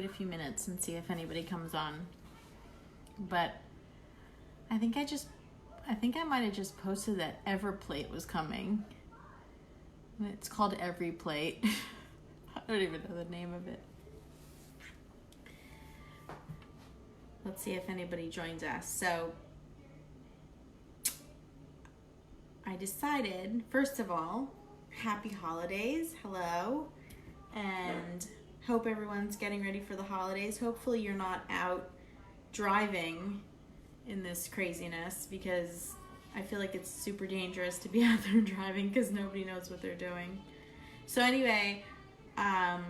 wait a few minutes and see if anybody comes on. But I think I might have just posted that Everyplate was coming. It's called Everyplate. I don't even know the name of it. Let's see if anybody joins us. So I decided, first of all, happy holidays. Hello. And hope everyone's getting ready for the holidays. Hopefully you're not out driving in this craziness, because I feel like it's super dangerous to be out there driving because nobody knows what they're doing. So anyway, I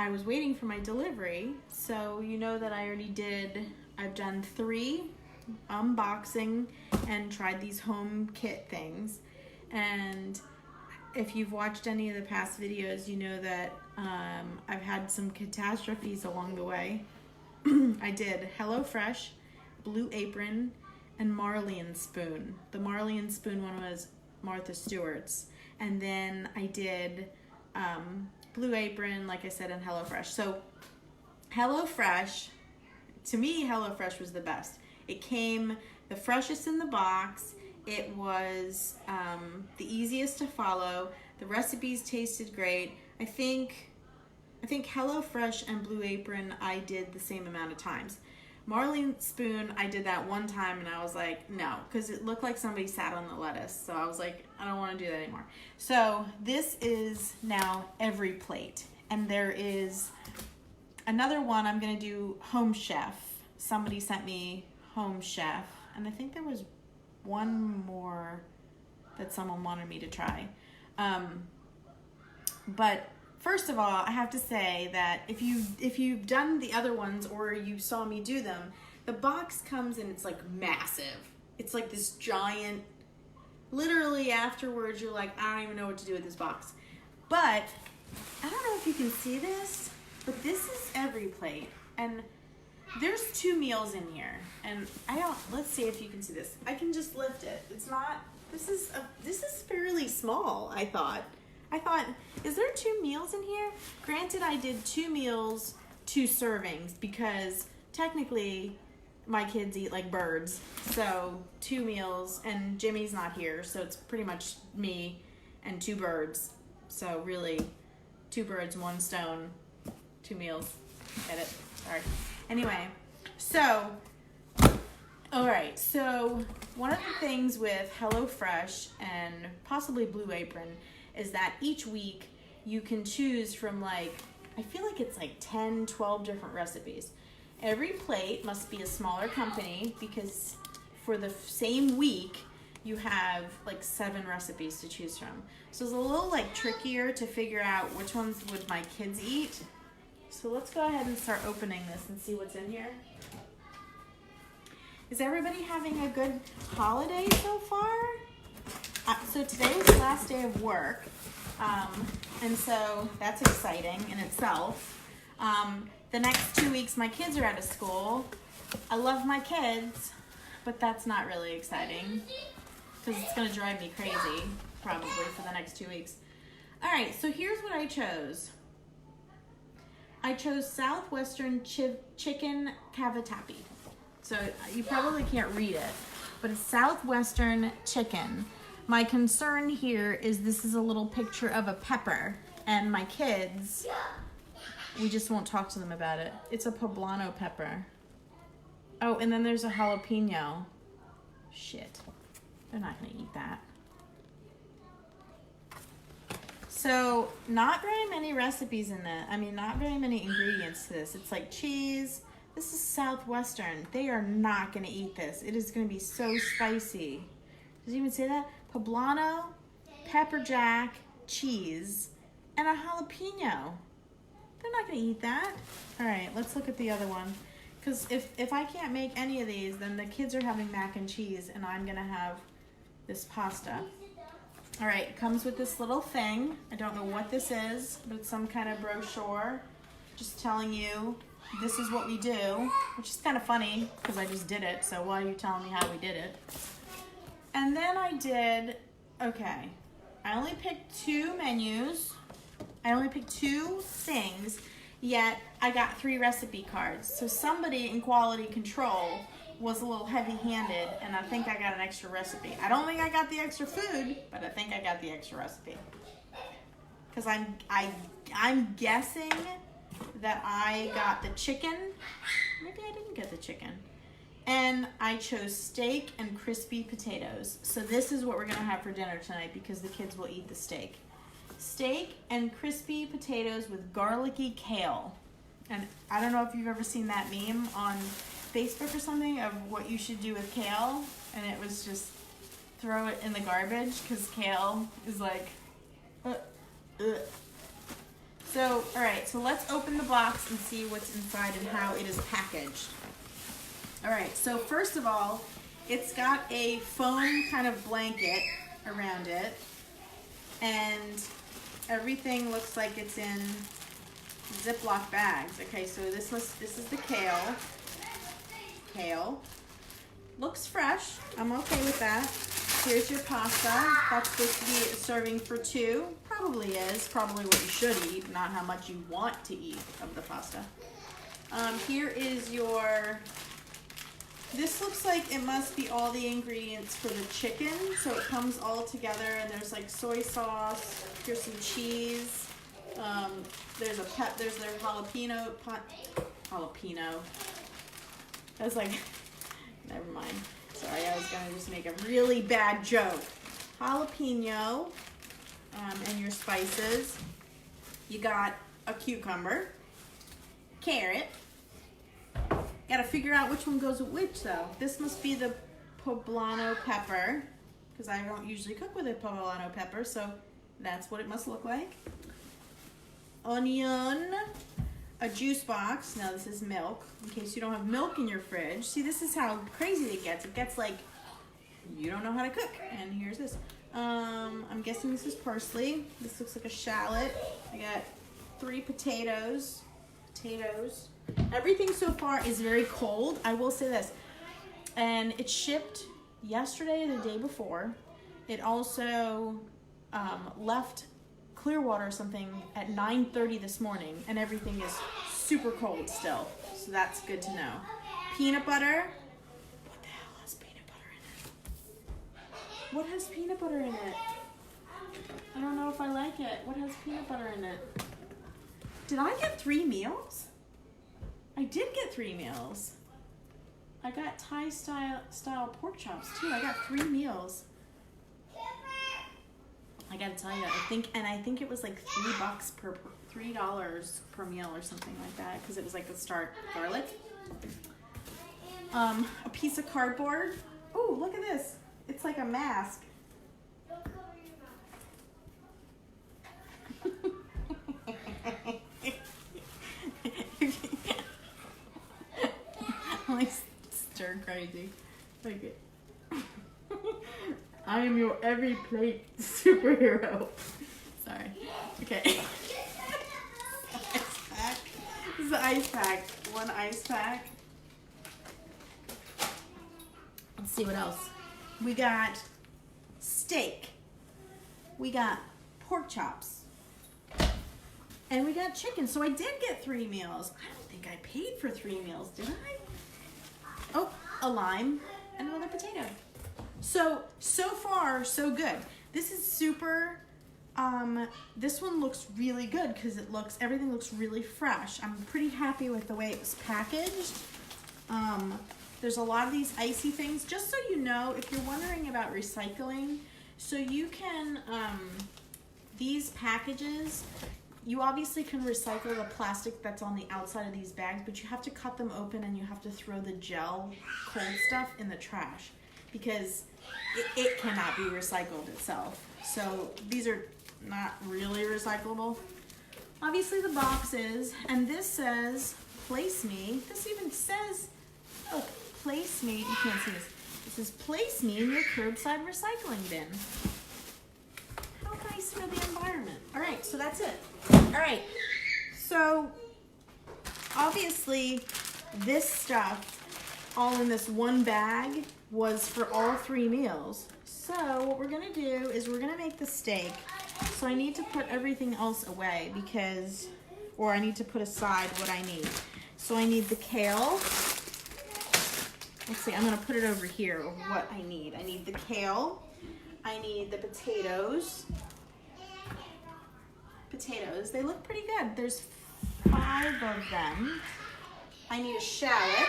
was waiting for my delivery. So you know that I've done 3 unboxing and tried these home kit things. And if you've watched any of the past videos, you know that I've had some catastrophes along the way. I did HelloFresh, Blue Apron, and Marley and Spoon. The Marley and Spoon one was Martha Stewart's. And then I did Blue Apron, like I said, and HelloFresh. So HelloFresh, to me, HelloFresh was the best. It came the freshest in the box. It was the easiest to follow. The recipes tasted great. I think HelloFresh and Blue Apron I did the same amount of times. Marley and Spoon, I did that one time and I was like, no, because it looked like somebody sat on the lettuce. So I was like, I don't want to do that anymore. So this is now Everyplate. And there is another one. I'm going to do Home Chef. Somebody sent me Home Chef. And I think there was one more that someone wanted me to try. But first of all, I have to say that if you've done the other ones or you saw me do them, the box comes and it's like massive. It's like this giant, literally afterwards you're like, I don't even know what to do with this box. But I don't know if you can see this, but this is Everyplate. And there's 2 meals in here. And let's see if you can see this. I can just lift it. It's not, this is fairly small, I thought, is there 2 meals in here? Granted, I did 2 meals, 2 servings, because technically my kids eat like birds. So 2 meals, and Jimmy's not here, so it's pretty much me and 2 birds. So really, 2 birds, 1 stone, 2 meals. Get it? Sorry. Anyway, so, all right. So one of the things with HelloFresh and possibly Blue Apron is that each week you can choose from I feel like it's like 10, 12 different recipes. Everyplate must be a smaller company because for the same week you have like 7 recipes to choose from. So it's a little trickier to figure out which ones would my kids eat. So let's go ahead and start opening this and see what's in here. Is everybody having a good holiday so far? So today was the last day of work, and so that's exciting in itself. The next 2 weeks my kids are out of school. I love my kids, but that's not really exciting because it's going to drive me crazy probably for the next 2 weeks. All right, so here's what I chose. I chose Southwestern Chicken Cavatappi. So you probably can't read it, but it's Southwestern chicken. My concern here is this is a little picture of a pepper, and my kids, we just won't talk to them about it. It's a poblano pepper. Oh, and then there's a jalapeno. Shit, they're not gonna eat that. So not very many recipes in that. I mean, not very many ingredients to this. It's like cheese. This is Southwestern. They are not gonna eat this. It is gonna be so spicy. Does it even say that? Poblano, pepper jack, cheese, and a jalapeno. They're not gonna eat that. All right, let's look at the other one. Because if I can't make any of these, then the kids are having mac and cheese and I'm gonna have this pasta. All right, it comes with this little thing. I don't know what this is, but it's some kind of brochure just telling you this is what we do, which is kind of funny because I just did it. So why are you telling me how we did it? And then I only picked 2 menus. I only picked 2 things. yet I got 3 recipe cards. So somebody in quality control was a little heavy-handed, and I think I got an extra recipe. I don't think I got the extra food, but I think I got the extra recipe. Because I'm guessing that I got the chicken. Maybe I didn't get the chicken. And I chose steak and crispy potatoes. So this is what we're gonna have for dinner tonight because the kids will eat the steak. Steak and crispy potatoes with garlicky kale. And I don't know if you've ever seen that meme on Facebook or something of what you should do with kale. And it was just throw it in the garbage because kale is like, So, all right, so let's open the box and see what's inside and how it is packaged. All right, so first of all, it's got a foam kind of blanket around it, and everything looks like it's in Ziploc bags. Okay, so this is the kale. Kale. Looks fresh. I'm okay with that. Here's your pasta. That's supposed to be a serving for 2. Probably is. Probably what you should eat, not how much you want to eat of the pasta. Here is your... This looks like it must be all the ingredients for the chicken. So it comes all together, and there's like soy sauce. Here's some cheese. There's their jalapeno. Jalapeno. I was like, never mind. Sorry, I was gonna just make a really bad joke. Jalapeno, and your spices. You got a cucumber, carrot. Gotta figure out which one goes with which though. This must be the poblano pepper, because I don't usually cook with a poblano pepper, so that's what it must look like. Onion, a juice box. Now this is milk, in case you don't have milk in your fridge. See, this is how crazy it gets. It gets like, you don't know how to cook. And here's this. I'm guessing this is parsley. This looks like a shallot. I got 3 potatoes. Everything so far is very cold. I will say this. And it shipped yesterday or the day before. It also left Clearwater or something at 9:30 this morning, and everything is super cold still. So that's good to know. Peanut butter. What the hell has peanut butter in it? What has peanut butter in it? I don't know if I like it. What has peanut butter in it? Did I get 3 meals? I did get 3 meals. I got Thai style pork chops too. I got 3 meals. I gotta tell you, I think it was like $3 per meal or something like that, because it was like the Stark garlic. A piece of cardboard. Oh, look at this! It's like a mask. I'm like stir crazy. Like it. I am your Everyplate superhero. Sorry. Okay. Ice pack. This is the ice pack. 1 ice pack. Let's see what else. We got steak. We got pork chops. And we got chicken. So I did get 3 meals. I don't think I paid for 3 meals, did I? Oh, a lime and another potato. So far, so good. This is super, this one looks really good because everything looks really fresh. I'm pretty happy with the way it was packaged. There's a lot of these icy things. Just so you know, if you're wondering about recycling, so you can, these packages, you obviously can recycle the plastic that's on the outside of these bags, but you have to cut them open and you have to throw the gel cold stuff in the trash, because it cannot be recycled itself. So these are not really recyclable. Obviously the box is, and this says, place me. This even says, oh, place me, you can't see this. It says, place me in your curbside recycling bin. How nice for the environment. All right, so that's it. All right, so obviously this stuff all in this one bag was for all 3 meals. So what we're gonna do is we're gonna make the steak. So I need to put everything else away because or I need to put aside what I need. So I need the kale. Let's see, I'm gonna put it over here of what I need. I need the kale. I need the potatoes. Potatoes, they look pretty good. There's 5 of them. I need a shallot.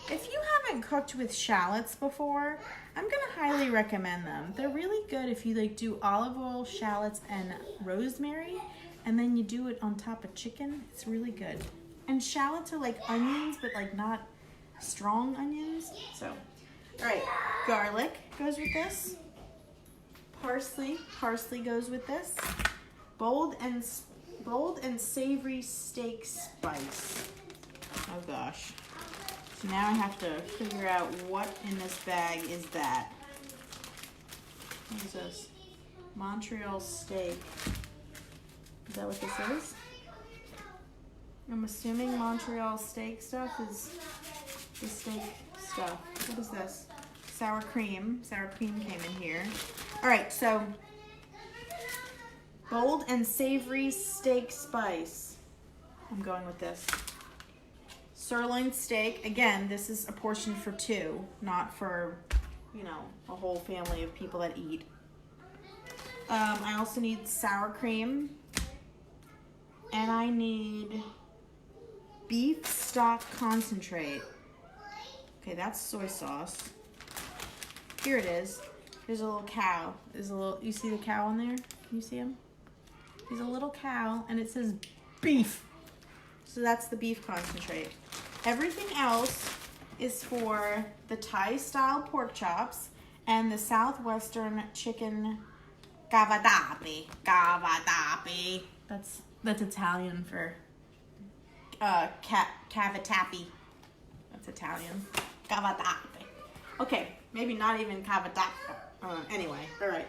If you haven't cooked with shallots before, I'm gonna highly recommend them. They're really good if you like do olive oil, shallots, and rosemary, and then you do it on top of chicken. It's really good. And shallots are like onions, but like not strong onions. So, all right, garlic goes with this. Parsley goes with this. Bold and savory steak spice. Oh gosh. So now I have to figure out what in this bag is that. What is this? Montreal steak. Is that what this is? I'm assuming Montreal steak stuff is the steak stuff. What is this? Sour cream. Sour cream came in here. All right, so bold and savory steak spice. I'm going with this. Sirloin steak. Again, this is a portion for 2, not for, you know, a whole family of people that eat. I also need sour cream. And I need beef stock concentrate. Okay, that's soy sauce. Here it is. There's a little cow. You see the cow on there? Can you see him? He's a little cow, and it says beef. So that's the beef concentrate. Everything else is for the Thai-style pork chops and the Southwestern chicken cavatappi. Cavatappi. That's Italian for cavatappi. That's Italian. Cavatappi. Okay, maybe not even cavatappi. Anyway, all right.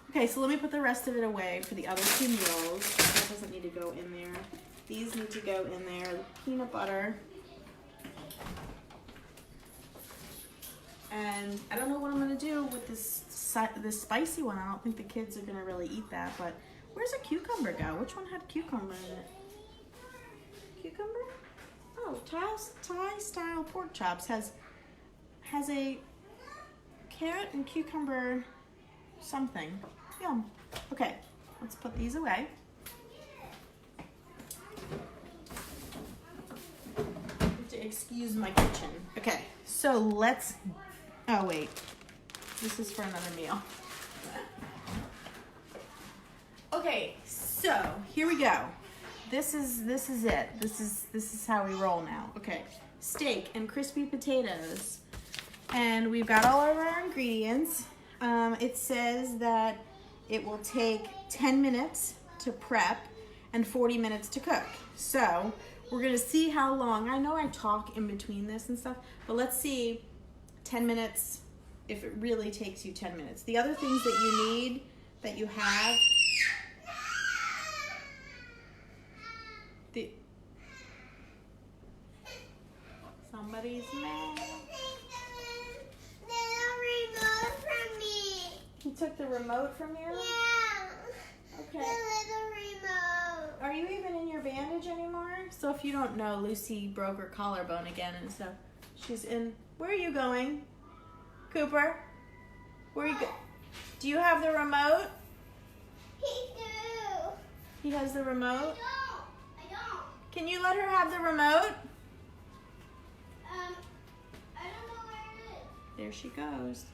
Okay, so let me put the rest of it away for the other 2 meals. That doesn't need to go in there. These need to go in there. The peanut butter. And I don't know what I'm going to do with this spicy one. I don't think the kids are going to really eat that. But where's a cucumber go? Which one had cucumber in it? Cucumber? Oh, Thai-style pork chops has a carrot and cucumber something. Yum. Okay, let's put these away. Excuse my kitchen. Okay, so let's, oh wait, this is for another meal. Okay, so here we go. This is it. This is how we roll now. Okay, steak and crispy potatoes. And we've got all of our ingredients. It says that it will take 10 minutes to prep and 40 minutes to cook. So we're gonna see how long. I know I talk in between this and stuff, but let's see 10 minutes if it really takes you 10 minutes. The other things that you need, that you have, somebody's mad. He took the remote from you? Yeah. Okay. The little remote. Are you even in your bandage anymore? So if you don't know, Lucy broke her collarbone again, and so she's in. Where are you going? Cooper? Where are you go? Do you have the remote? He do. He has the remote? I don't. Can you let her have the remote? I don't know where it is. There she goes.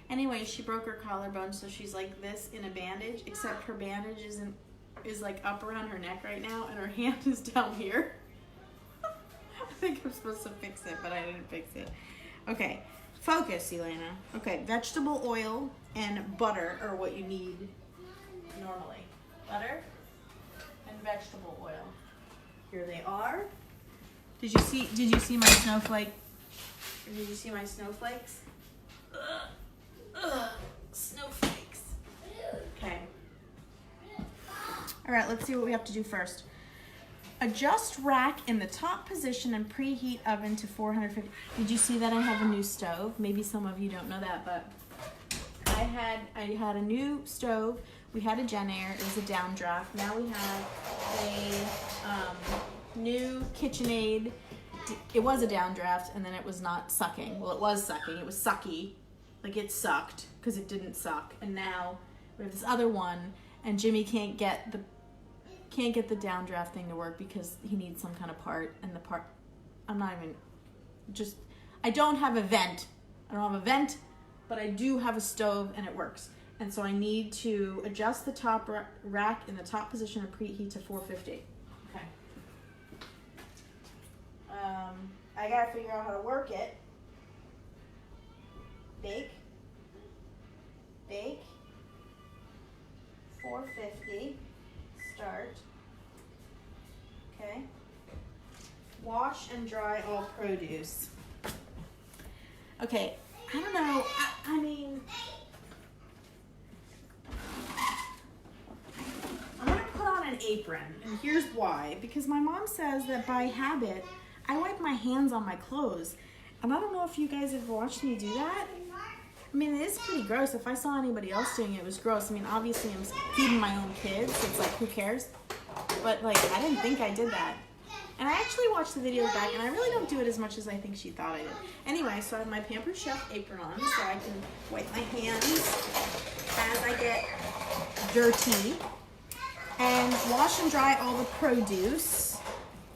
Anyway, she broke her collarbone, so she's like this in a bandage, except her bandage is like up around her neck right now, and her hand is down here. I think I'm supposed to fix it, but I didn't fix it. Okay, focus, Elena. Okay, vegetable oil and butter are what you need normally. Butter and vegetable oil. Here they are. Did you see my snowflake? Did you see my snowflakes? Snowflakes. Okay. All right, let's see what we have to do first. Adjust rack in the top position and preheat oven to 450. Did you see that I have a new stove? Maybe some of you don't know that, but I had a new stove We had a Jenn-Air, it was a downdraft. Now we have a new KitchenAid. It was a downdraft and then it was not sucking. Well, it was sucking, it was sucky. Like it sucked because it didn't suck. And now we have this other one and Jimmy can't get the downdraft thing to work because he needs some kind of part, and the part, I don't have a vent. I don't have a vent, but I do have a stove and it works. And so I need to adjust the top rack in the top position and preheat to 450. Okay. I gotta figure out how to work it. Bake. 450. Start. Okay. Wash and dry all produce. Okay, I don't know. I mean, I'm gonna put on an apron, and here's why. Because my mom says that by habit, I wipe my hands on my clothes, and I don't know if you guys have watched me do that. I mean, it is pretty gross. If I saw anybody else doing it, it was gross. I mean, obviously I'm feeding my own kids, so it's like, who cares? But like, I didn't think I did that. And I actually watched the videos back, and I really don't do it as much as I think she thought I did. Anyway, so I have my Pampered Chef apron on, so I can wipe my hands as I get dirty. And wash and dry all the produce.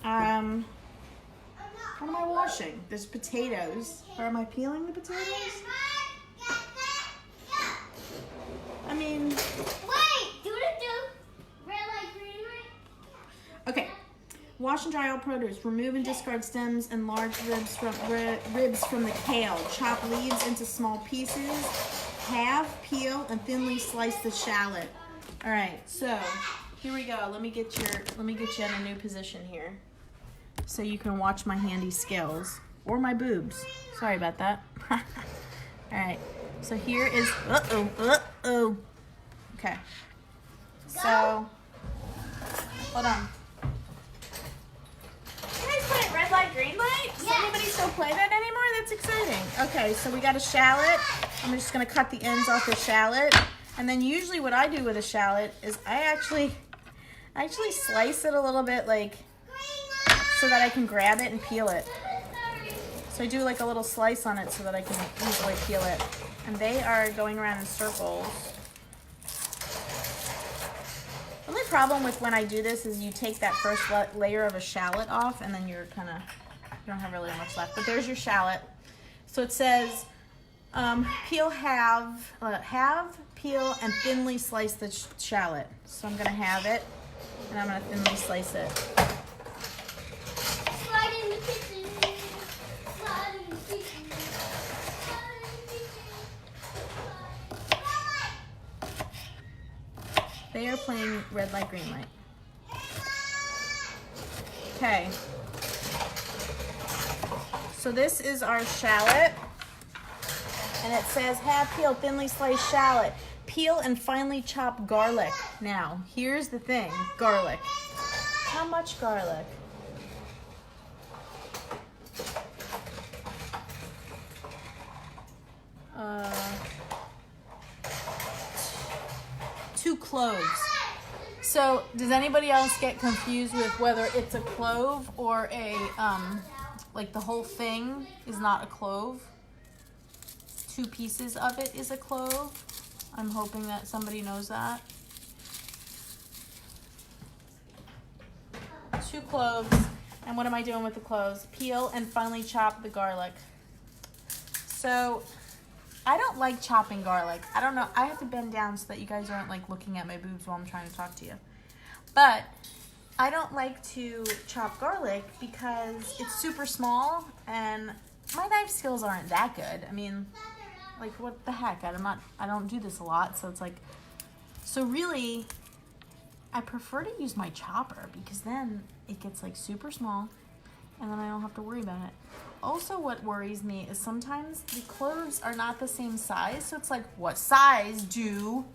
What am I washing? There's potatoes. Or am I peeling the potatoes? I mean... Wait! Do red light, green light? Okay. Wash and dry all produce. Remove and discard stems and large ribs from the kale. Chop leaves into small pieces. Halve, peel, and thinly slice the shallot. All right, so here we go. Let me get you in a new position here, so you can watch my handy skills or my boobs. Sorry about that. All right. So here is Okay. So hold on. Red light, green light? Does anybody still play that anymore? That's exciting. Okay, so we got a shallot. I'm just gonna cut the ends off the shallot. And then usually what I do with a shallot is I actually slice it a little bit, like, so that I can grab it and peel it. So I do like a little slice on it so that I can easily peel it. And they are going around in circles. The only problem with when I do this is you take that first layer of a shallot off and then you don't have really much left. But there's your shallot. So it says peel, halve, peel, and thinly slice the shallot. So I'm gonna have it and I'm gonna thinly slice it. Slide in the kitchen. Slide in the kitchen. Slide in the kitchen. They are playing red light, green light. Okay. So this is our shallot. And it says, halve peeled, thinly sliced shallot. Peel and finely chop garlic. Now, here's the thing, garlic. How much garlic? Two cloves. So, does anybody else get confused with whether it's a clove or a, like the whole thing is not a clove? 2 pieces of it is a clove. I'm hoping that somebody knows that. 2 cloves. And what am I doing with the cloves? Peel and finely chop the garlic. So, I don't like chopping garlic. I don't know. I have to bend down so that you guys aren't like looking at my boobs while I'm trying to talk to you. But I don't like to chop garlic because it's super small and my knife skills aren't that good. I mean, like what the heck? I don't do this a lot, so it's like, so really I prefer to use my chopper because then it gets like super small and then I don't have to worry about it. Also, what worries me is sometimes the cloves are not the same size, so it's like, what size do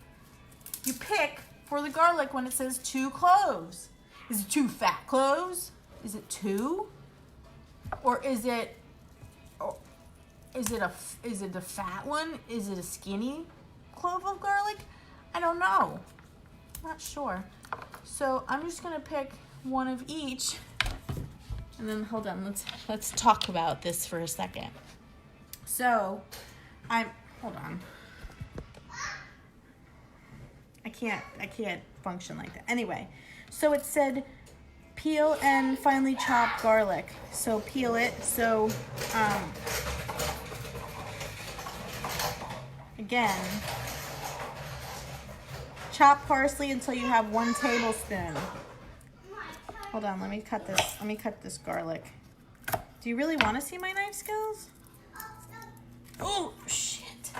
you pick for the garlic when it says 2 cloves? Is it 2 fat cloves? Is it 2? Or is it a fat one? Is it a skinny clove of garlic? I don't know. Not sure. So I'm just gonna pick one of each, and then hold on. Let's talk about this for a second. So hold on. I can't function like that. Anyway, so it said peel and finely chop garlic. So peel it. So again, chop parsley until you have 1 tablespoon. Hold on, let me cut this garlic. Do you really want to see my knife skills? Oh shit.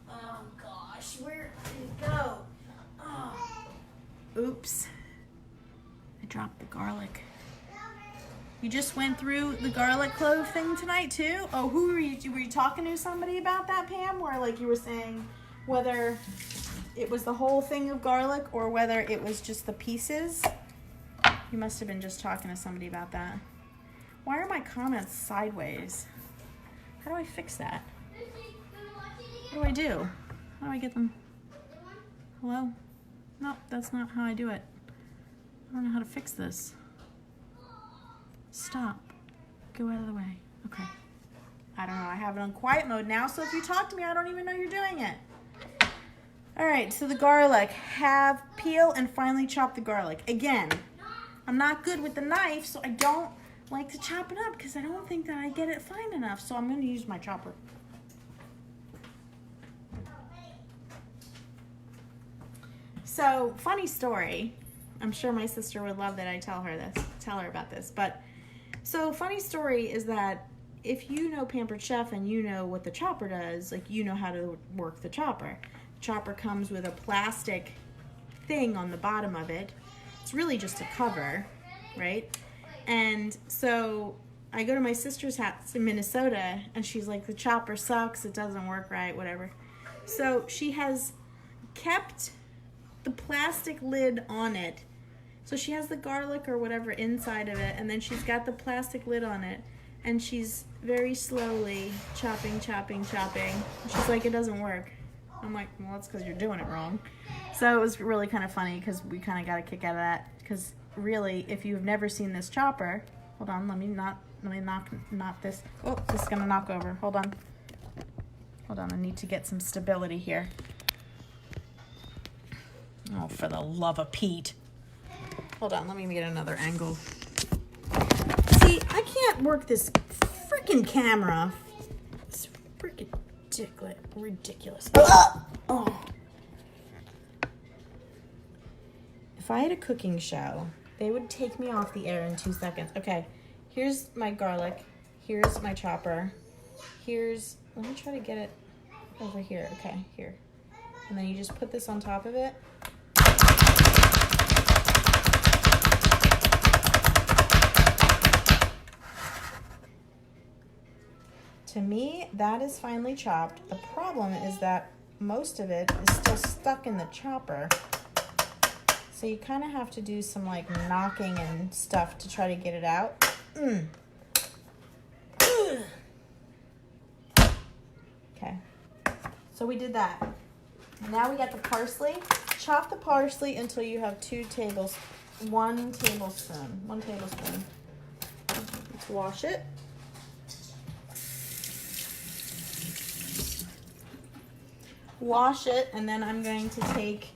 Oh gosh, where did it go? Oh. Oops. I dropped the garlic. You just went through the garlic clove thing tonight too? Oh, who were you? Were you talking to somebody about that, Pam? Where like you were saying whether it was the whole thing of garlic or whether it was just the pieces? You must have been just talking to somebody about that. Why are my comments sideways? How do I fix that? What do I do? How do I get them? Hello? No, that's not how I do it. I don't know how to fix this. Stop. Go out of the way. Okay. I don't know. I have it on quiet mode now, so if you talk to me, I don't even know you're doing it. All right, so the garlic. Have peel and finely chop the garlic. Again, I'm not good with the knife, so I don't like to chop it up because I don't think that I get it fine enough, so I'm going to use my chopper. So, funny story. I'm sure my sister would love that I tell her about this. But, so funny story is that if you know Pampered Chef and you know what the chopper does, like you know how to work the chopper. The chopper comes with a plastic thing on the bottom of it. It's really just a cover, right? And so I go to my sister's house in Minnesota and she's like, the chopper sucks, it doesn't work right, whatever. So she has kept the plastic lid on it. So she has the garlic or whatever inside of it, and then she's got the plastic lid on it, and she's very slowly chopping. And she's like, it doesn't work. I'm like, well, that's because you're doing it wrong. So it was really kind of funny because we kind of got a kick out of that. Because really, if you've never seen this chopper, hold on, let me knock this. Oh, this is gonna knock over. Hold on, I need to get some stability here. Oh, for the love of Pete. Hold on, let me get another angle. See, I can't work this freaking camera. It's freaking ridiculous. Oh. If I had a cooking show, they would take me off the air in 2 seconds. Okay, here's my garlic. Here's my chopper. Let me try to get it over here. Okay, here. And then you just put this on top of it. To me, that is finely chopped. The problem is that most of it is still stuck in the chopper. So you kind of have to do some like knocking and stuff to try to get it out. Okay, so we did that. Now we got the parsley. Chop the parsley until you have 1 tablespoon. Let's wash it. Wash it, and then I'm going to take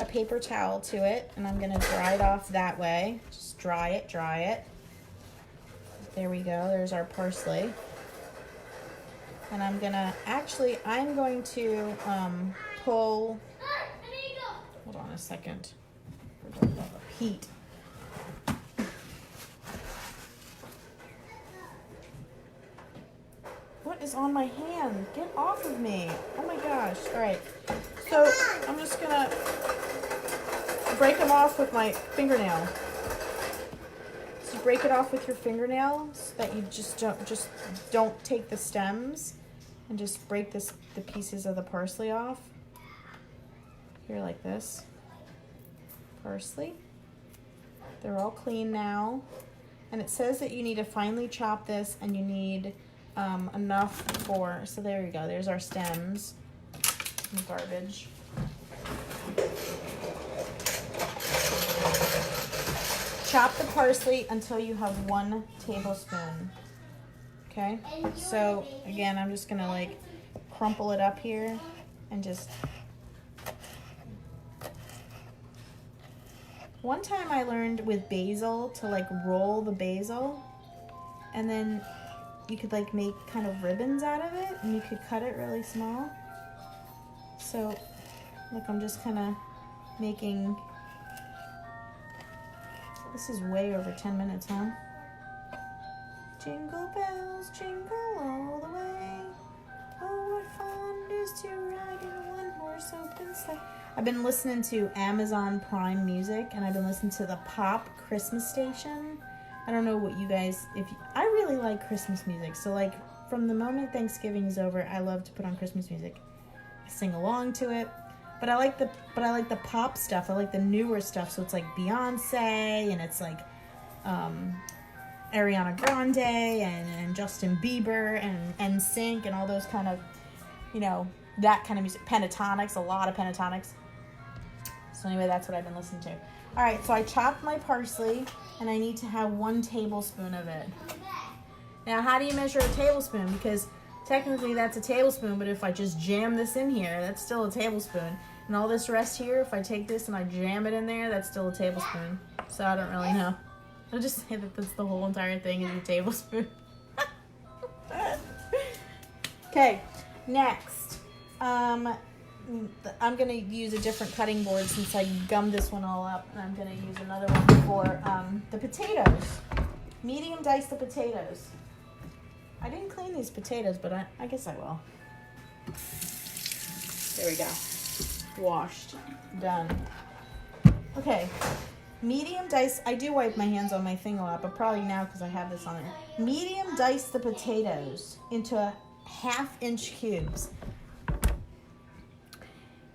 a paper towel to it, and I'm going to dry it off that way. Just dry it. There we go. There's our parsley. And I'm going to pull, hold on a second, for the love of Pete. What is on my hand? Get off of me. Oh my gosh. All right. So I'm just going to break them off with my fingernail. So you break it off with your fingernail so that you just don't take the stems and just break the pieces of the parsley off. Here like this. Parsley. They're all clean now. And it says that you need to finely chop this and you need enough so there you go, there's our stems and garbage. chop the parsley until you have 1 tablespoon. Okay? So, again, I'm just going to like crumple it up here and just... One time I learned with basil to like roll the basil, and then you could like make kind of ribbons out of it, and you could cut it really small. So, look, I'm just kind of making... This is way over 10 minutes, huh? Jingle bells, jingle all the way. Oh, what fun it is to ride in a one-horse open sleigh. I've been listening to Amazon Prime Music, and I've been listening to the Pop Christmas Station. I don't know what you guys... I really like Christmas music, so like from the moment Thanksgiving is over, I love to put on Christmas music. I sing along to it. But I like the pop stuff. I like the newer stuff. So it's like Beyonce, and it's like Ariana Grande and Justin Bieber and NSYNC and all those kind of, you know, that kind of music. Pentatonics, a lot of pentatonics. So anyway, that's what I've been listening to. All right, so I chopped my parsley, and I need to have 1 tablespoon of it. Now, how do you measure a tablespoon? Because technically that's a tablespoon, but if I just jam this in here, that's still a tablespoon. And all this rest here, if I take this and I jam it in there, that's still a tablespoon. So I don't really know. I'll just say that that's the whole entire thing is a tablespoon. Okay, next. I'm going to use a different cutting board since I gummed this one all up. And I'm going to use another one for the potatoes. Medium dice the potatoes. I didn't clean these potatoes, but I guess I will. There we go. Washed. Done. Okay. Medium dice. I do wipe my hands on my thing a lot, but probably now because I have this on there. Medium dice the potatoes into 1/2-inch cubes.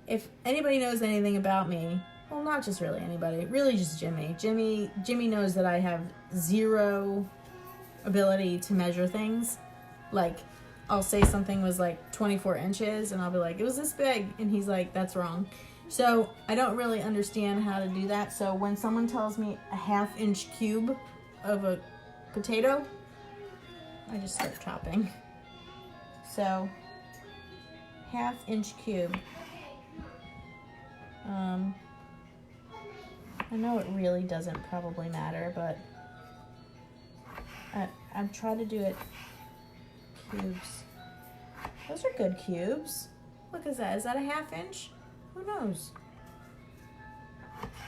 If anybody knows anything about me, well, not just really anybody, really just Jimmy. Jimmy knows that I have zero ability to measure things. Like, I'll say something was like 24 inches, and I'll be like, it was this big, and he's like, that's wrong. So I don't really understand how to do that. So when someone tells me a 1/2-inch cube of a potato, I just start chopping. So 1/2-inch cube. I know it really doesn't probably matter, but I'm trying to do it cubes. Those are good cubes. Look at that. Is that a 1/2-inch? Who knows?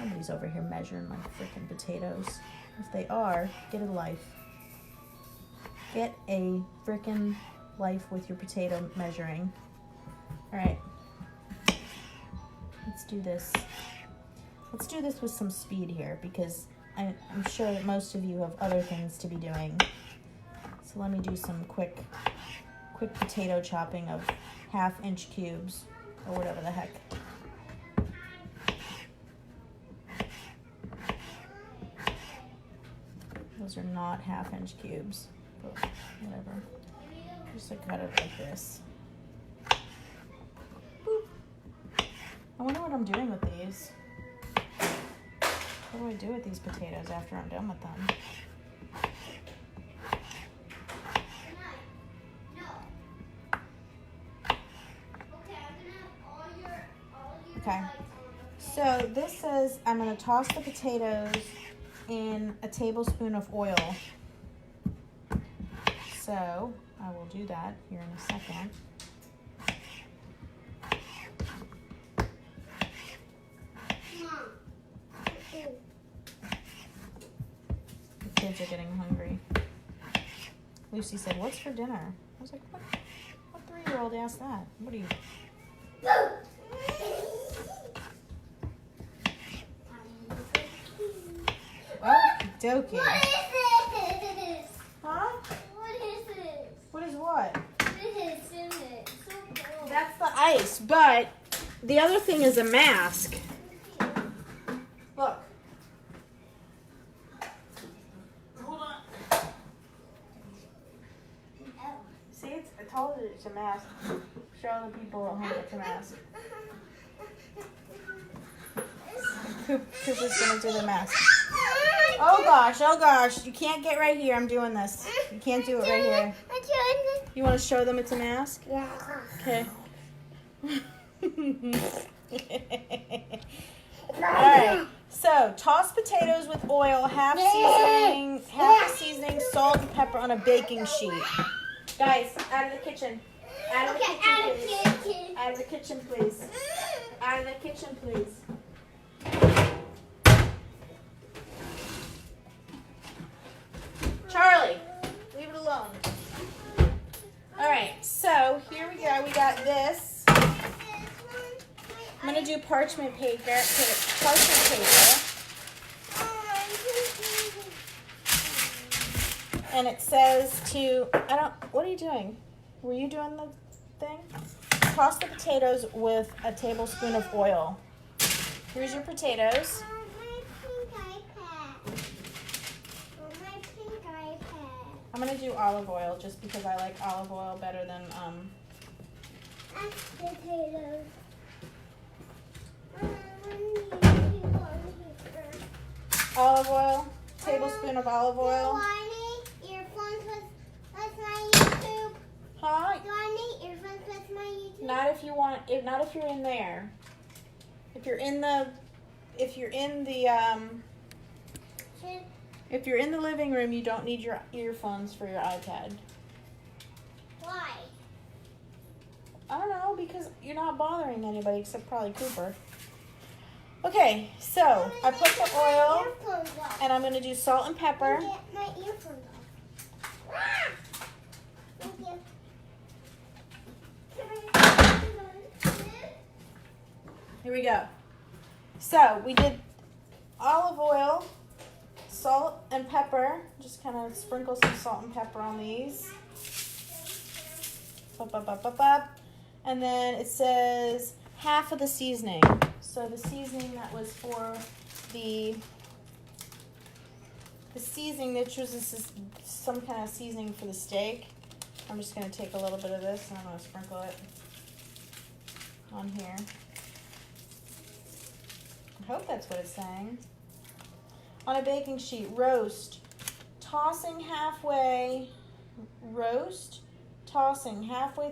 Nobody's over here measuring my freaking potatoes. If they are, get a life. Get a freaking life with your potato measuring. All right. Let's do this. Let's do this with some speed here because I'm sure that most of you have other things to be doing. So let me do some quick potato chopping of 1/2-inch cubes or whatever the heck. Those are not 1/2-inch cubes, but whatever. Just like cut it like this. Boop. I wonder what I'm doing with these. What do I do with these potatoes after I'm done with them? Okay, so this says I'm going to toss the potatoes in a tablespoon of oil. So I will do that here in a second. The kids are getting hungry. Lucy said, "What's for dinner?" I was like, what 3-year-old asked that? What are you... Dokey. What is this? Huh? What is this? What is what? This is in it. So cool. That's the ice, but the other thing is a mask. Look. Hold on. See, I told you it's a mask. Show the people at home it's a mask. Cooper's gonna do the mask. Oh gosh, you can't get right here. I'm doing this. You can't do it right here. You want to show them it's a mask? Yeah. Okay. Alright, so toss potatoes with oil, half the seasoning, salt and pepper on a baking sheet. Guys, out of the kitchen. Out of the kitchen, please. Out of the kitchen, please. Out of the kitchen, please. Charlie, leave it alone. Alright, so here we go. We got this. I'm going to do parchment paper. And it says what are you doing? Were you doing the thing? Toss the potatoes with a tablespoon of oil. Here's your potatoes. I'm going to do olive oil just because I like olive oil better than potatoes. Olive oil, tablespoon of olive oil. Do I need earphones with my YouTube? Huh? Do I need earphones with my YouTube? Not if you're in there. If you're in the living room, you don't need your earphones for your iPad. Why? I don't know, because you're not bothering anybody except probably Cooper. Okay, so I put the oil, and I'm going to do salt and pepper. Get my earphones off. Thank you. Here we go. So we did olive oil, salt and pepper. Just kind of sprinkle some salt and pepper on these. And then it says half of the seasoning. So the seasoning that was for the seasoning, which was some kind of seasoning for the steak. I'm just going to take a little bit of this and I'm going to sprinkle it on here. I hope that's what it's saying. On a baking sheet, roast, tossing halfway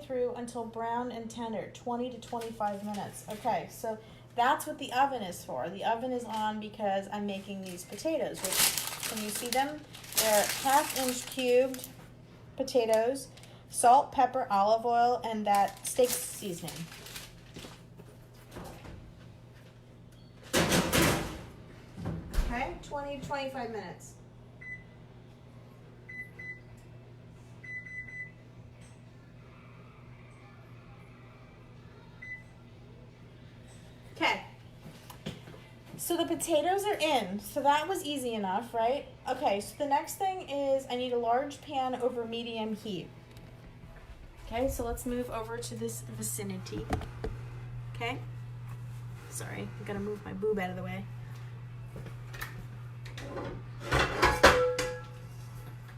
through until brown and tender, 20 to 25 minutes. Okay, so that's what the oven is for. The oven is on because I'm making these potatoes, which, can you see them? They're 1/2-inch cubed potatoes, salt, pepper, olive oil, and that steak seasoning. Okay, 20 to 25 minutes. Okay, so the potatoes are in, so that was easy enough, right? Okay, so the next thing is I need a large pan over medium heat. Okay, so let's move over to this vicinity. Okay, sorry, I gotta move my boob out of the way.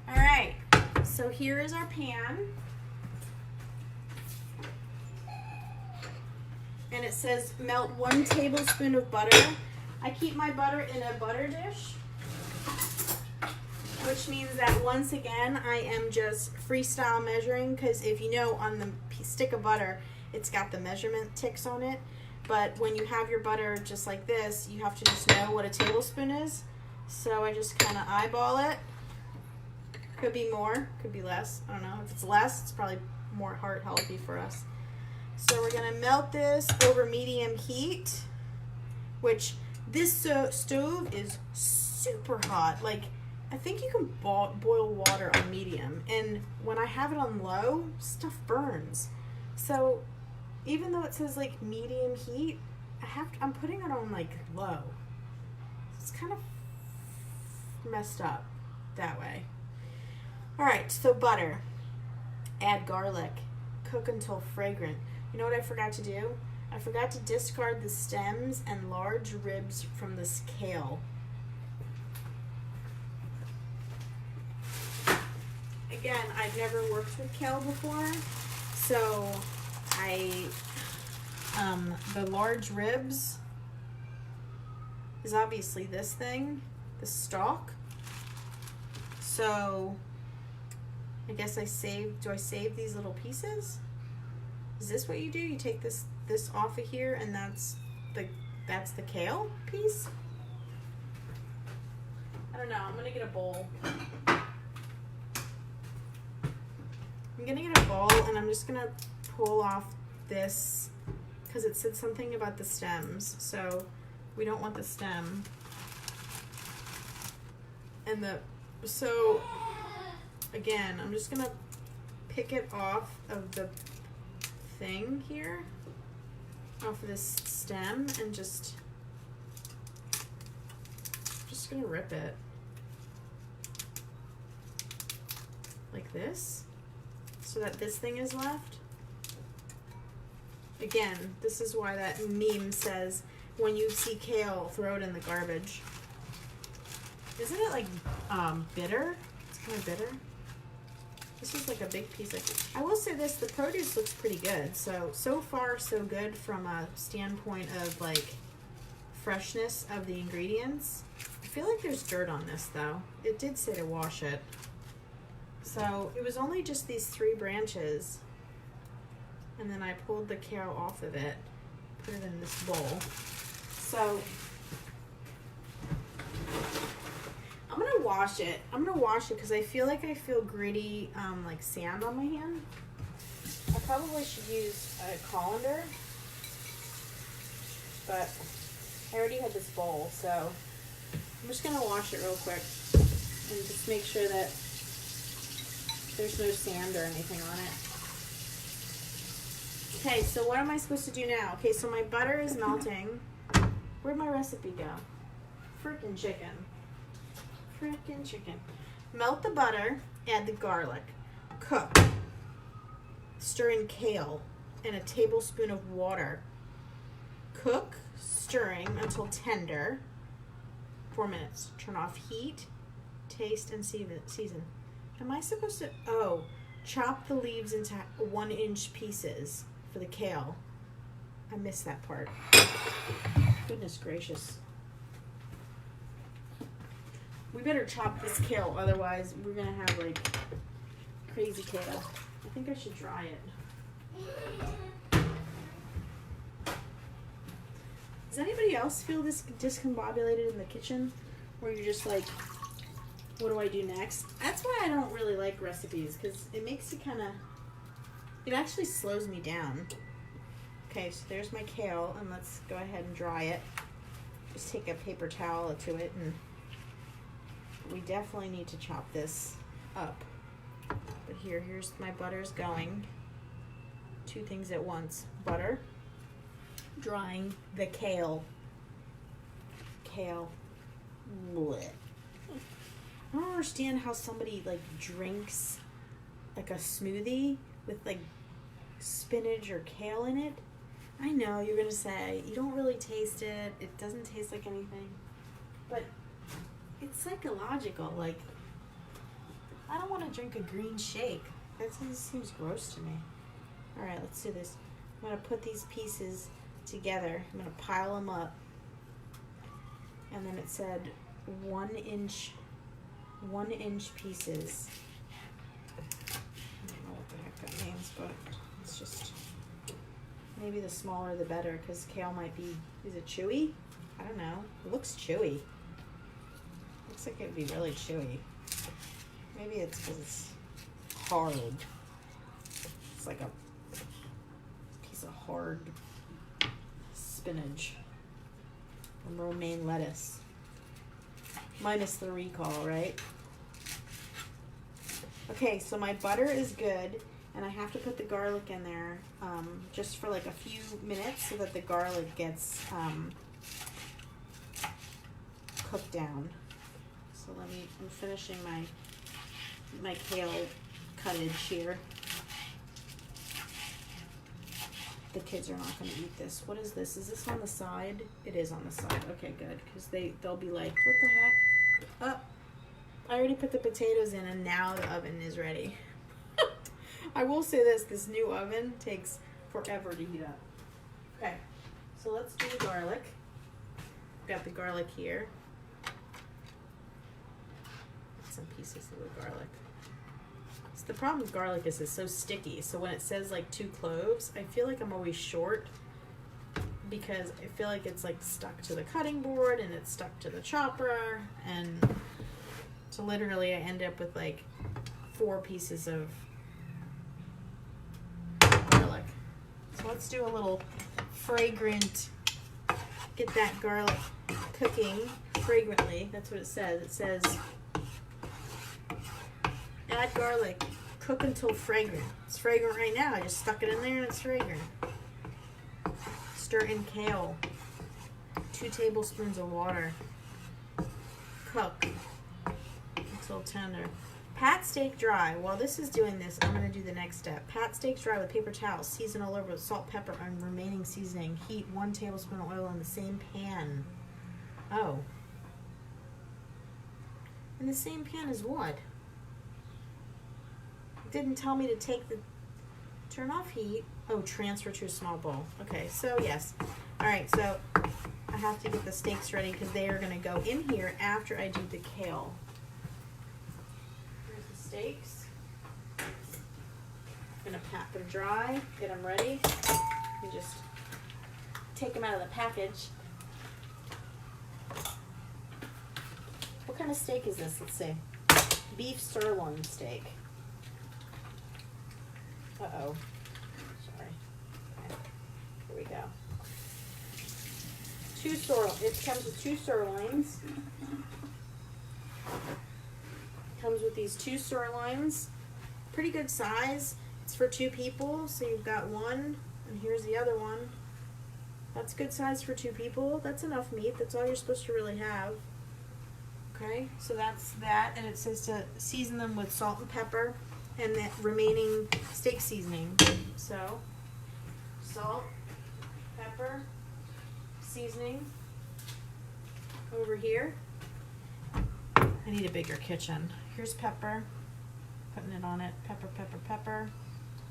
All right, so here is our pan. And it says melt 1 tablespoon of butter. I keep my butter in a butter dish, which means that once again, I am just freestyle measuring, because if you know, on the stick of butter, it's got the measurement ticks on it. But when you have your butter just like this, you have to just know what a tablespoon is. So I just kind of eyeball it. Could be more, could be less. I don't know. If it's less, it's probably more heart healthy for us. So we're going to melt this over medium heat, which this stove is super hot. Like, I think you can boil water on medium. And when I have it on low, stuff burns. So even though it says like medium heat, I'm putting it on like low. It's kind of messed up that way. All right, so butter. Add garlic. Cook until fragrant. You know what I forgot to do? I forgot to discard the stems and large ribs from this kale. Again, I've never worked with kale before, so the large ribs is obviously this thing, the stalk. So I guess do I save these little pieces? Is this what you do? You take this off of here, and that's the kale piece? I don't know. I'm gonna get a bowl. I'm gonna get a bowl, and I'm just gonna pull off this because it said something about the stems, so we don't want the stem. And so again, I'm just gonna pick it off of the thing here, off of this stem, and just gonna rip it like this so that this thing is left. Again, this is why that meme says, when you see kale, throw it in the garbage. Isn't it like bitter? It's kind of bitter. This is like a big piece of, I will say this, the produce looks pretty good. So far so good from a standpoint of like freshness of the ingredients. I feel like there's dirt on this though. It did say to wash it. So it was only just these 3 branches, and then I pulled the kale off of it, put it in this bowl. So I'm gonna wash it. Because I feel like I feel gritty, like sand on my hand. I probably should use a colander, but I already had this bowl, so I'm just gonna wash it real quick and just make sure that there's no sand or anything on it. Okay, so what am I supposed to do now? Okay, so my butter is melting. Where'd my recipe go? Frickin' chicken. Melt the butter, add the garlic. Cook. Stir in kale and a tablespoon of water. Cook, stirring until tender. 4 minutes. Turn off heat. Taste and season. Am I supposed to... Oh, chop the leaves into 1-inch pieces for the kale. I missed that part. Goodness gracious. We better chop this kale, otherwise we're gonna have like crazy kale. I think I should dry it. Does anybody else feel this discombobulated in the kitchen? Where you're just like, what do I do next? That's why I don't really like recipes, because it makes you kind of, it actually slows me down. Okay, so there's my kale, and let's go ahead and dry it. Just take a paper towel to it, and we definitely need to chop this up. But here's my butter's going. 2 things at once. Butter, drying the kale. Blech. I don't understand how somebody like drinks like a smoothie with like spinach or kale in it. I know you're gonna say you don't really taste it. It doesn't taste like anything, but it's psychological. Like, I don't want to drink a green shake. That seems gross to me. All right, let's do this. I'm gonna put these pieces together. I'm gonna pile them up, and then it said 1-inch pieces. I don't know what the heck that means, but it's just, maybe the smaller the better, because kale might be, is it chewy? I don't know. It looks chewy. Looks like it would be really chewy. Maybe it's because it's hard. It's like a piece of hard spinach and romaine lettuce. Minus the recall, right? Okay, so my butter is good, and I have to put the garlic in there just for like a few minutes so that the garlic gets cooked down. So I'm finishing my kale cuttage here. The kids are not going to eat this. What is this? Is this on the side? It is on the side. Okay, good, because they'll be like, what the heck? Oh, I already put the potatoes in, and now the oven is ready. I will say this new oven takes forever to heat up. Okay, so let's do the garlic. Got the garlic here. some pieces of the garlic. So the problem with garlic is it's so sticky. So when it says like 2 cloves, I feel like I'm always short because I feel like it's like stuck to the cutting board and it's stuck to the chopper, and so literally I end up with like 4 pieces of garlic. So let's do a little fragrant, get that garlic cooking fragrantly. That's what it says. It says add garlic, cook until fragrant. It's fragrant right now. I just stuck it in there and it's fragrant. Stir in kale. 2 tablespoons of water. Cook until tender. Pat steak dry. While this is doing this, I'm going to do the next step. Pat steaks dry with paper towels. Season all over with salt, pepper, and remaining seasoning. Heat 1 tablespoon of oil in the same pan. Oh. In the same pan as what? It didn't tell me to turn off heat. Oh, transfer to a small bowl. Okay, so yes. All right, so I have to get the steaks ready because they are going to go in here after I do the kale. Here's the steaks. I'm going to pat them dry, get them ready. You just take them out of the package. What kind of steak is this? Let's see. Beef sirloin steak. Uh-oh. Sorry. Okay. Here we go. It comes with 2 sirloins. Comes with these 2 sirloins. Pretty good size. It's for 2 people, so you've got one, and here's the other one. That's good size for 2 people. That's enough meat. That's all you're supposed to really have. Okay, so that's that, and it says to season them with salt and pepper and the remaining steak seasoning. So, salt, pepper, seasoning over here. I need a bigger kitchen. Here's pepper, putting it on it. Pepper, pepper, pepper.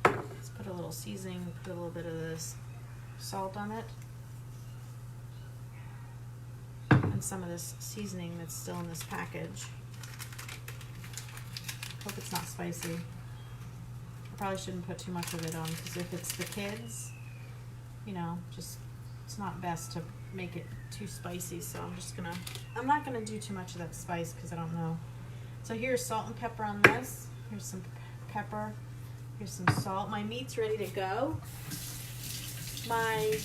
Let's put a little seasoning, put a little bit of this salt on it. And some of this seasoning that's still in this package. Hope it's not spicy. I probably shouldn't put too much of it on because if it's the kids, you know, just it's not best to make it too spicy. So I'm not gonna do too much of that spice because I don't know. So here's salt and pepper on this. Here's some pepper. Here's some salt. My meat's ready to go. My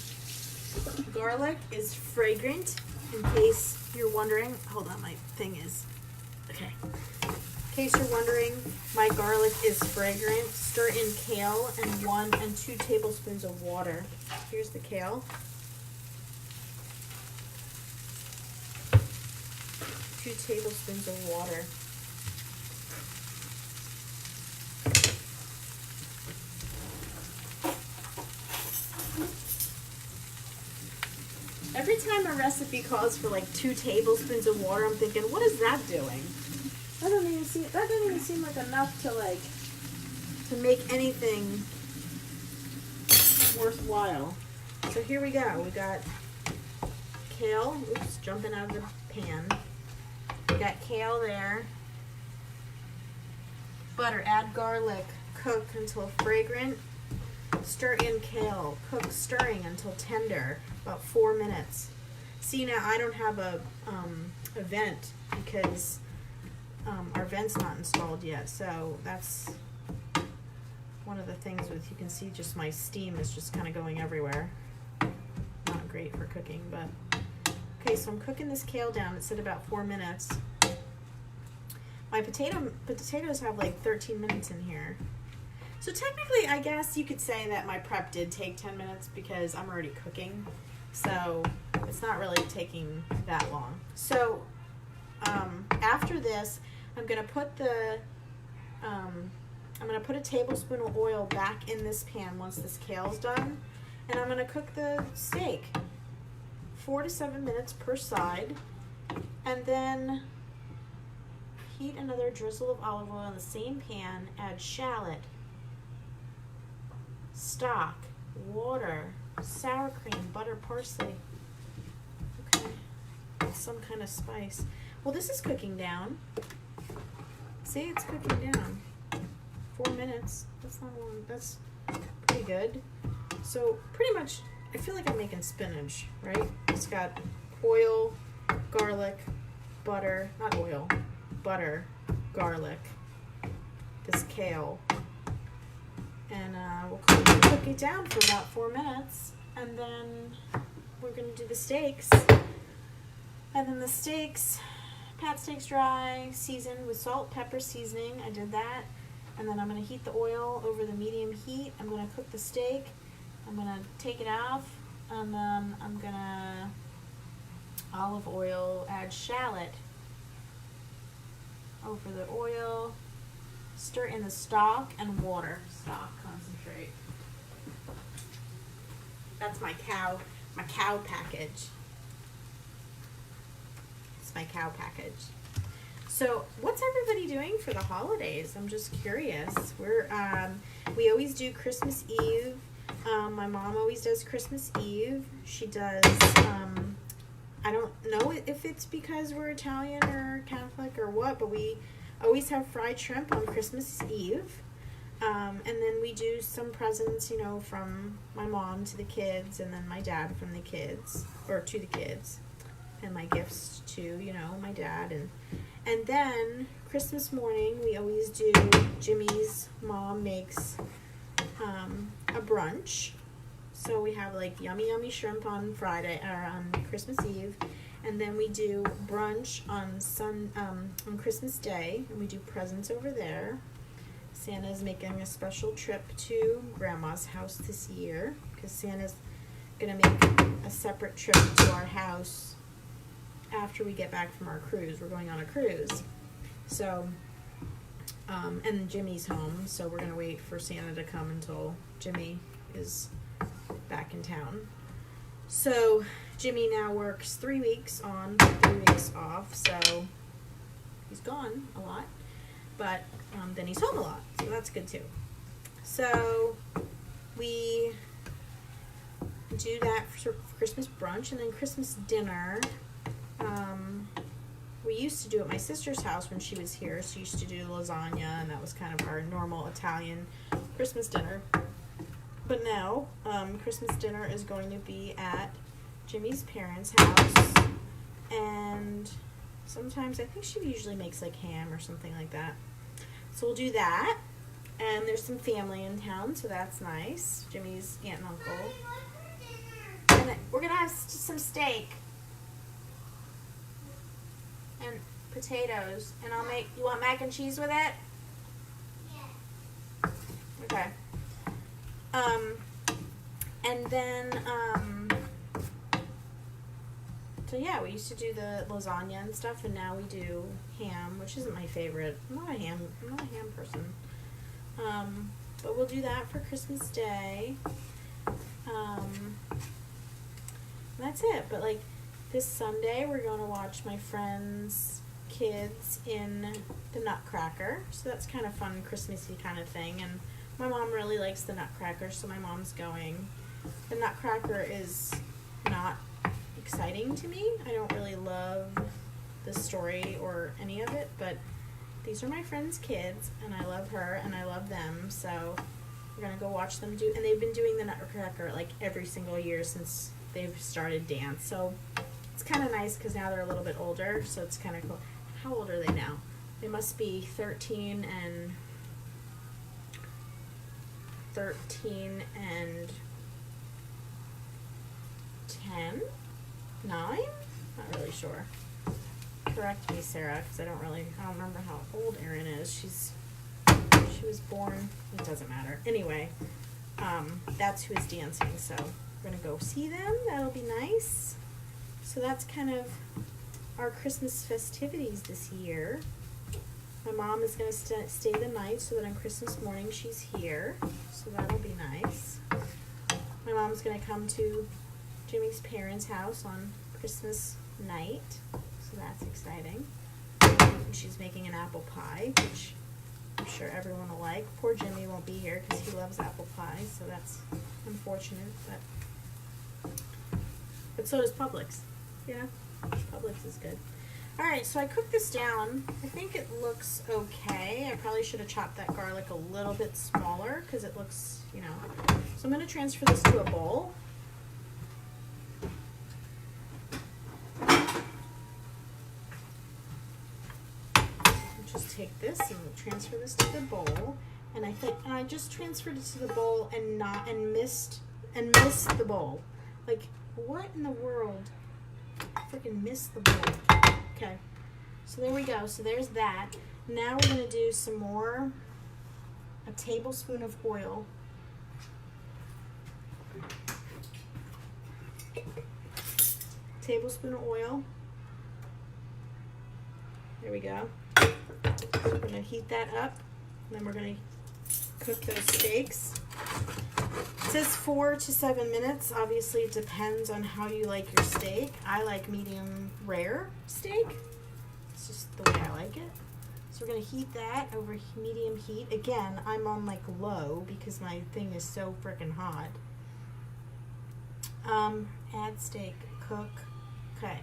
garlic is fragrant. In case you're wondering, hold on, my thing is, okay. In case you're wondering, my garlic is fragrant. Stir in kale and 1 and 2 tablespoons of water. Here's the kale. 2 tablespoons of water. Every time a recipe calls for like 2 tablespoons of water, I'm thinking, what is that doing? That doesn't even seem like enough to make anything worthwhile. So here we go. We got kale. Oops, jumping out of the pan. We got kale there. Butter. Add garlic. Cook until fragrant. Stir in kale. Cook stirring until tender. About 4 minutes. See, now I don't have a vent because our vent's not installed yet. So that's one of the things with, you can see just my steam is just kind of going everywhere. Not great for cooking, but okay. So I'm cooking this kale down. It's at about 4 minutes. My potatoes have like 13 minutes in here. So technically, I guess you could say that my prep did take 10 minutes because I'm already cooking. So it's not really taking that long. So after this, I'm gonna put a tablespoon of oil back in this pan once this kale's done, and I'm gonna cook the steak 4 to 7 minutes per side, and then heat another drizzle of olive oil in the same pan. Add shallot, stock, water, sour cream, butter, parsley. Okay, some kind of spice. Well, this is cooking down. See, it's cooking down. 4 minutes. That's not long. That's pretty good. So pretty much, I feel like I'm making spinach, right? It's got oil, garlic, butter, not oil, butter, garlic, this kale, and we'll cook it down for about 4 minutes, and then we're gonna do the steaks. And then the steaks, pat steaks dry, seasoned with salt, pepper seasoning. I did that. And then I'm gonna heat the oil over the medium heat. I'm gonna cook the steak. I'm gonna take it off, and then I'm gonna olive oil, add shallot over the oil, stir in the stock and water. Stock, concentrate. That's my cow package. It's my cow package. So what's everybody doing for the holidays? I'm just curious. We always do Christmas Eve. My mom always does Christmas Eve. She does, I don't know if it's because we're Italian or Catholic or what, but we always have fried shrimp on Christmas Eve. And then we do some presents, from my mom to the kids, and then my dad from the kids, or to the kids, and my gifts to, my dad. And then Christmas morning, we always do, Jimmy's mom makes a brunch. So we have like yummy shrimp on Friday, or on Christmas Eve, and then we do brunch on Christmas Day, and we do presents over there. Santa's making a special trip to Grandma's house this year, because Santa's gonna make a separate trip to our house after we get back from our cruise. We're going on a cruise. So, and Jimmy's home, so we're gonna wait for Santa to come until Jimmy is back in town. So Jimmy now works 3 weeks on, 3 weeks off, so he's gone a lot, but then he's home a lot, so that's good too. So we do that for Christmas brunch, and then Christmas dinner. We used to do at my sister's house when she was here. She used to do lasagna, and that was kind of our normal Italian Christmas dinner. But now, Christmas dinner is going to be at Jimmy's parents' house, and sometimes I think she usually makes like ham or something like that. So we'll do that, and there's some family in town, so that's nice. Jimmy's aunt and uncle. And we're gonna have some steak and potatoes, and I'll make. You want mac and cheese with it? Yeah. Okay. And then, so yeah, we used to do the lasagna and stuff, and now we do ham, which isn't my favorite. I'm not a ham person. But we'll do that for Christmas Day. That's it. But like this Sunday, we're going to watch my friend's kids in the Nutcracker. So that's kind of fun, Christmassy kind of thing. And my mom really likes the Nutcracker, so my mom's going. The Nutcracker is not exciting to me. I don't really love the story or any of it, but these are my friend's kids, and I love her and I love them, so we're gonna go watch them do. And they've been doing the Nutcracker like every single year since they've started dance, so it's kind of nice because now they're a little bit older, so it's kind of cool. How old are they now? They must be 13 and 10, 9? Not really sure. Correct me, Sarah, because I don't remember how old Erin is. She was born, it doesn't matter. Anyway, that's who is dancing, so we're gonna go see them. That'll be nice. So that's kind of our Christmas festivities this year. My mom is gonna stay the night so that on Christmas morning she's here, so that'll be nice. My mom's gonna come to Jimmy's parents' house on Christmas night, so that's exciting. And she's making an apple pie, which I'm sure everyone will like. Poor Jimmy won't be here because he loves apple pie, so that's unfortunate, but so does Publix. Yeah, Publix is good. All right, so I cooked this down. I think it looks okay. I probably should have chopped that garlic a little bit smaller because it looks, you know. So I'm going to transfer this to a bowl. Just take this and we'll transfer this to the bowl. And I just transferred it to the bowl and missed the bowl. Like, what in the world? I freaking missed the bowl. Okay, so there we go. So there's that. Now we're gonna do some more. A tablespoon of oil. Tablespoon of oil. There we go. We're gonna heat that up, and then we're gonna cook those steaks. It says 4 to 7 minutes. Obviously, it depends on how you like your steak. I like medium rare steak. It's just the way I like it. So we're gonna heat that over medium heat. Again, I'm on like low because my thing is so freaking hot. Add steak, cook. Okay.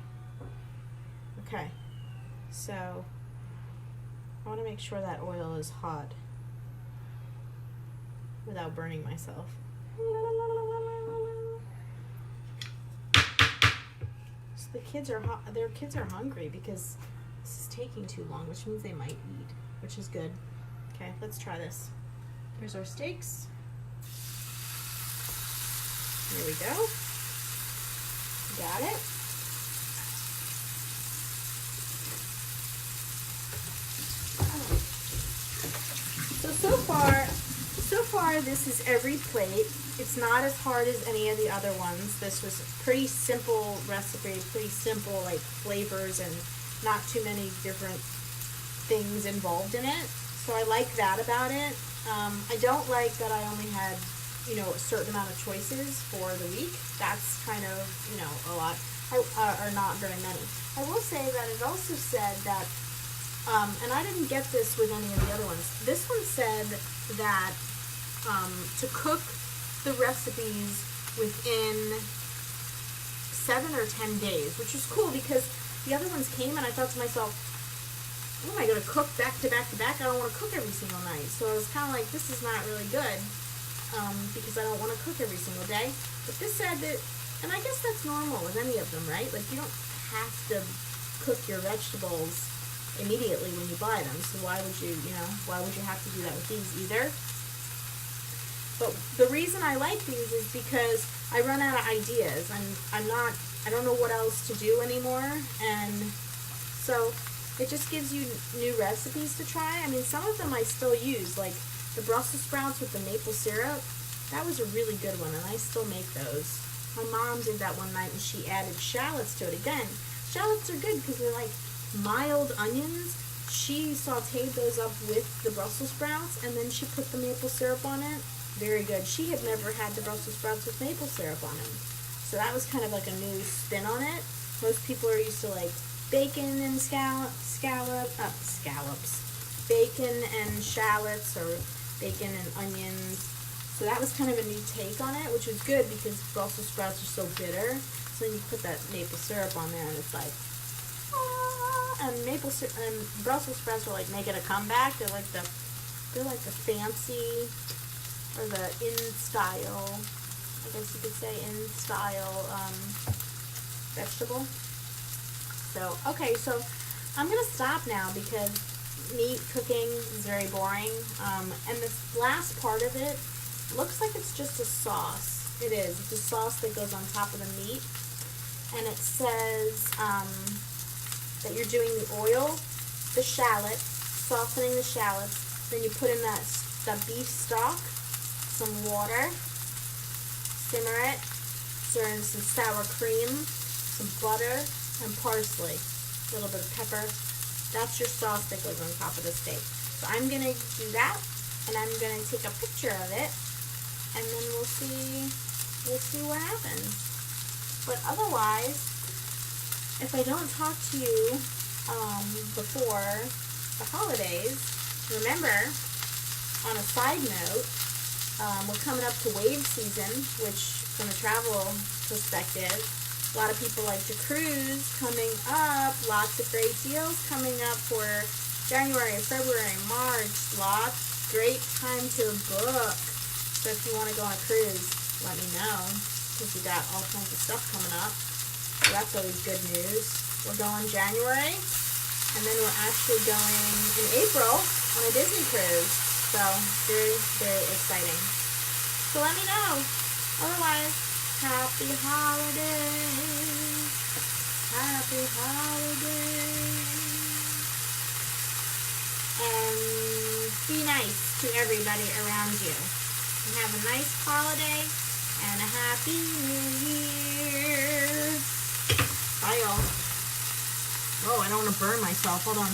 So I want to make sure that oil is hot without burning myself. So the kids are their kids are hungry because this is taking too long, which means they might eat, which is good. Okay, let's try this. Here's our steaks. Here we go. Got it. So far this is Everyplate. It's not as hard as any of the other ones. This was a pretty simple recipe, pretty simple like flavors and not too many different things involved in it. So I like that about it. I don't like that I only had, you know, a certain amount of choices for the week. That's kind of, you know, a lot, or not very many. I will say that it also said that and I didn't get this with any of the other ones. This one said that to cook the recipes within 7 or 10 days, which was cool because the other ones came and I thought to myself, oh, am I going to cook back to back to back? I don't want to cook every single night. So I was kind of like, this is not really good because I don't want to cook every single day. But this said that, and I guess that's normal with any of them, right? Like you don't have to cook your vegetables immediately when you buy them. So why would you have to do that with these either? But the reason I like these is because I run out of ideas. I don't know what else to do anymore, and so it just gives you new recipes to try. I mean, some of them I still use, like the Brussels sprouts with the maple syrup. That was a really good one, and I still make those. My mom did that one night, and she added shallots to it. Again, shallots are good because they're like mild onions. She sauteed those up with the Brussels sprouts and then she put the maple syrup on it. Very good. She had never had the Brussels sprouts with maple syrup on them, so that was kind of like a new spin on it. Most people are used to like bacon and scallops, bacon and shallots, or bacon and onions. So that was kind of a new take on it, which was good because Brussels sprouts are so bitter. So then you put that maple syrup on there and it's like, and Brussels sprouts are like making a comeback. They're like the fancy, or the in style, I guess you could say in style vegetable. So okay, so I'm gonna stop now because meat cooking is very boring. And this last part of it looks like it's just a sauce. It is. It's a sauce that goes on top of the meat, and it says that you're doing the oil, the shallot, softening the shallots, then you put in that beef stock, some water, simmer it, stir in some sour cream, some butter, and parsley, a little bit of pepper. That's your sauce that goes on top of the steak. So I'm going to do that, and I'm going to take a picture of it, and then we'll see what happens. But otherwise, if I don't talk to you before the holidays, remember, on a side note, we're coming up to wave season, which from a travel perspective A lot of people like to cruise coming up. Lots of great deals coming up for January, February, March. Lots. Great time to book. So if you want to go on a cruise, let me know, because we got all kinds of stuff coming up. So that's always good news. We're going January, and then we're actually going in April on a Disney cruise. So very, very exciting. So let me know. Otherwise, happy holidays. Happy holidays. And be nice to everybody around you. And have a nice holiday and a happy new year. Bye, y'all. Oh, I don't want to burn myself. Hold on.